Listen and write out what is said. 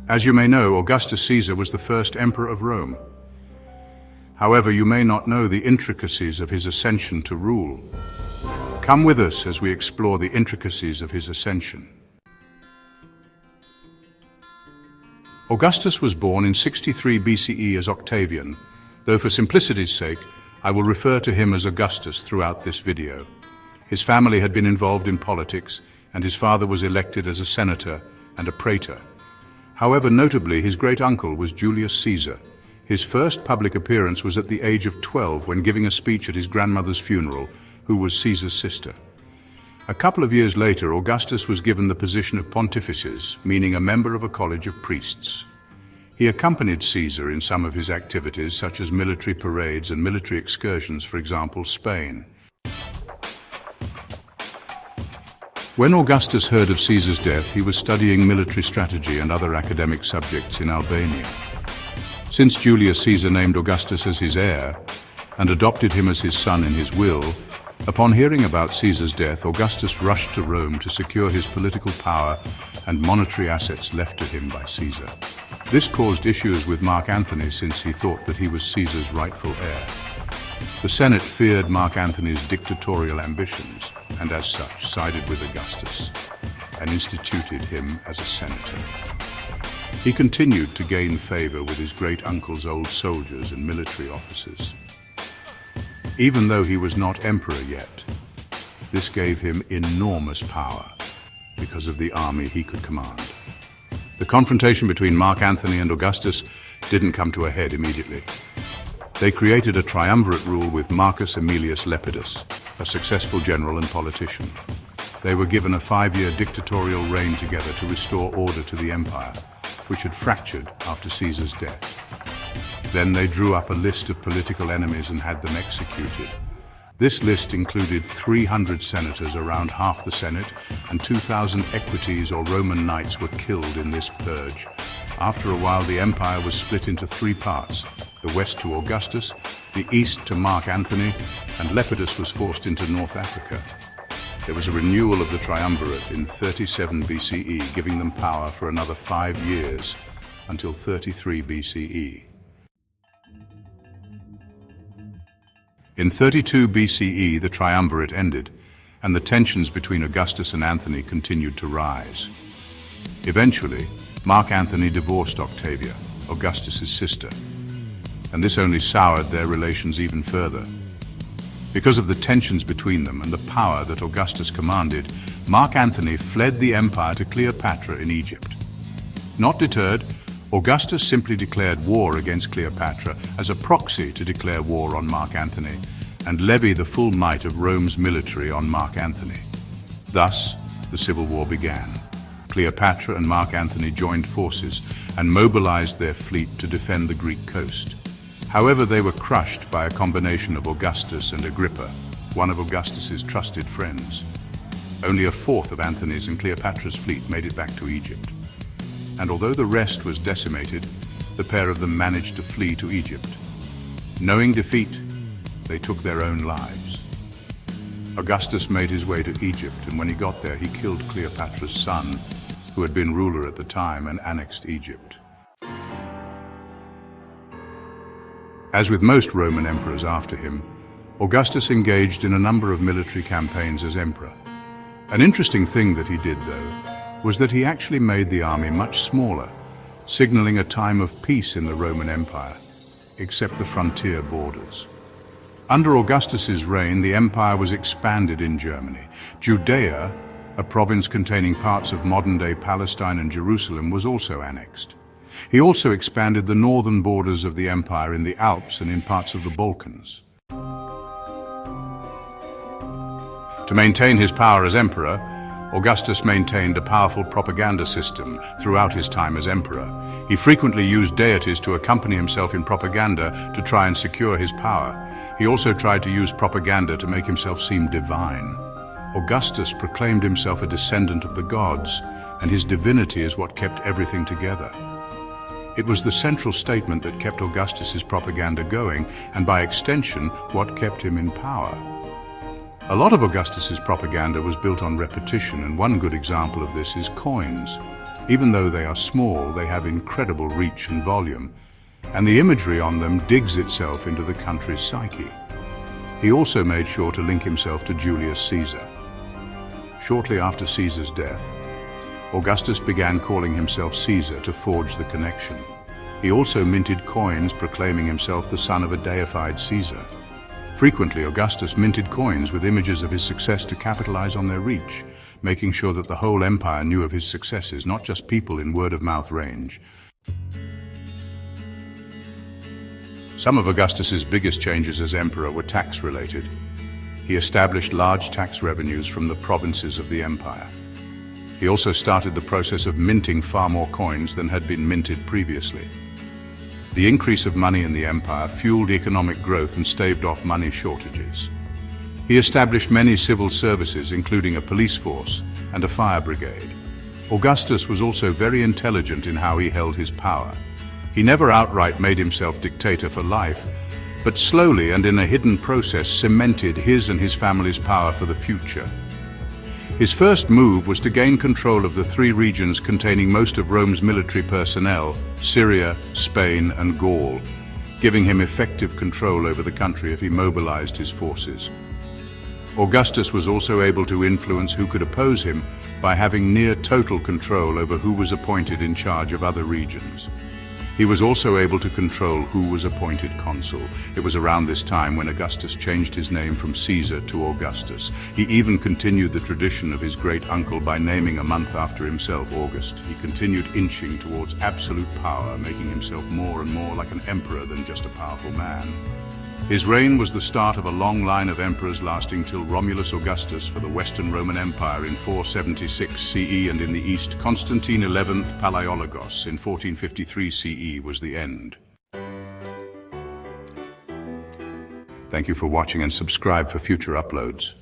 As you may know, Augustus Caesar was the first emperor of Rome. However, you may not know the intricacies of his ascension to rule. Come with us as we explore the intricacies of his ascension. Augustus was born in 63 BCE as Octavian, though for simplicity's sake, I will refer to him as Augustus throughout this video. His family had been involved in politics, and his father was elected as a senator and a praetor. However, notably, his great-uncle was Julius Caesar. His first public appearance was at the age of 12 when giving a speech at his grandmother's funeral, who was Caesar's sister. A couple of years later, Augustus was given the position of pontifices, meaning a member of a college of priests. He accompanied Caesar in some of his activities, such as military parades and military excursions, for example, Spain. When Augustus heard of Caesar's death, he was studying military strategy and other academic subjects in Albania. Since Julius Caesar named Augustus as his heir and adopted him as his son in his will, upon hearing about Caesar's death, Augustus rushed to Rome to secure his political power and monetary assets left to him by Caesar. This caused issues with Mark Antony since he thought that he was Caesar's rightful heir. The Senate feared Mark Antony's dictatorial ambitions and as such sided with Augustus and instituted him as a senator. He continued to gain favor with his great-uncle's old soldiers and military officers. Even though he was not emperor yet, this gave him enormous power because of the army he could command. The confrontation between Mark Antony and Augustus didn't come to a head immediately. They created a triumvirate rule with Marcus Aemilius Lepidus, a successful general and politician. They were given a 5-year dictatorial reign together to restore order to the empire, which had fractured after Caesar's death. Then they drew up a list of political enemies and had them executed. This list included 300 senators, around half the Senate, and 2,000 equites or Roman knights were killed in this purge. After a while, the empire was split into 3 parts, the west to Augustus, the east to Mark Antony, and Lepidus was forced into North Africa. There was a renewal of the triumvirate in 37 BCE, giving them power for another 5 years, until 33 BCE. In 32 BCE, the triumvirate ended, and the tensions between Augustus and Antony continued to rise. Eventually, Mark Antony divorced Octavia, Augustus's sister, and this only soured their relations even further. Because of the tensions between them and the power that Augustus commanded, Mark Antony fled the empire to Cleopatra in Egypt. Not deterred, Augustus simply declared war against Cleopatra as a proxy to declare war on Mark Antony and levy the full might of Rome's military on Mark Antony. Thus, the civil war began. Cleopatra and Mark Antony joined forces and mobilized their fleet to defend the Greek coast. However, they were crushed by a combination of Augustus and Agrippa, one of Augustus's trusted friends. Only a fourth of Antony's and Cleopatra's fleet made it back to Egypt. And although the rest was decimated, the pair of them managed to flee to Egypt. Knowing defeat, they took their own lives. Augustus made his way to Egypt, and when he got there, he killed Cleopatra's son, who had been ruler at the time, and annexed Egypt. As with most Roman emperors after him, Augustus engaged in a number of military campaigns as emperor. An interesting thing that he did, though, was that he actually made the army much smaller, signaling a time of peace in the Roman Empire, except the frontier borders. Under Augustus's reign, the empire was expanded in Germany. Judea, a province containing parts of modern-day Palestine and Jerusalem, was also annexed. He also expanded the northern borders of the empire in the Alps and in parts of the Balkans. To maintain his power as emperor, Augustus maintained a powerful propaganda system throughout his time as emperor. He frequently used deities to accompany himself in propaganda to try and secure his power. He also tried to use propaganda to make himself seem divine. Augustus proclaimed himself a descendant of the gods, and his divinity is what kept everything together. It was the central statement that kept Augustus's propaganda going, and by extension, what kept him in power. A lot of Augustus's propaganda was built on repetition, and one good example of this is coins. Even though they are small, they have incredible reach and volume, and the imagery on them digs itself into the country's psyche. He also made sure to link himself to Julius Caesar. Shortly after Caesar's death, Augustus began calling himself Caesar to forge the connection. He also minted coins proclaiming himself the son of a deified Caesar. Frequently, Augustus minted coins with images of his success to capitalize on their reach, making sure that the whole empire knew of his successes, not just people in word-of-mouth range. Some of Augustus's biggest changes as emperor were tax-related. He established large tax revenues from the provinces of the empire. He also started the process of minting far more coins than had been minted previously. The increase of money in the empire fueled economic growth and staved off money shortages. He established many civil services, including a police force and a fire brigade. Augustus was also very intelligent in how he held his power. He never outright made himself dictator for life, but slowly and in a hidden process cemented his and his family's power for the future. His first move was to gain control of the three regions containing most of Rome's military personnel, Syria, Spain, and Gaul, giving him effective control over the country if he mobilized his forces. Augustus was also able to influence who could oppose him by having near total control over who was appointed in charge of other regions. He was also able to control who was appointed consul. It was around this time when Augustus changed his name from Caesar to Augustus. He even continued the tradition of his great uncle by naming a month after himself, August. He continued inching towards absolute power, making himself more and more like an emperor than just a powerful man. His reign was the start of a long line of emperors lasting till Romulus Augustus for the Western Roman Empire in 476 CE, and in the East, Constantine XI Palaiologos in 1453 CE was the end. Thank you for watching and subscribe for future uploads.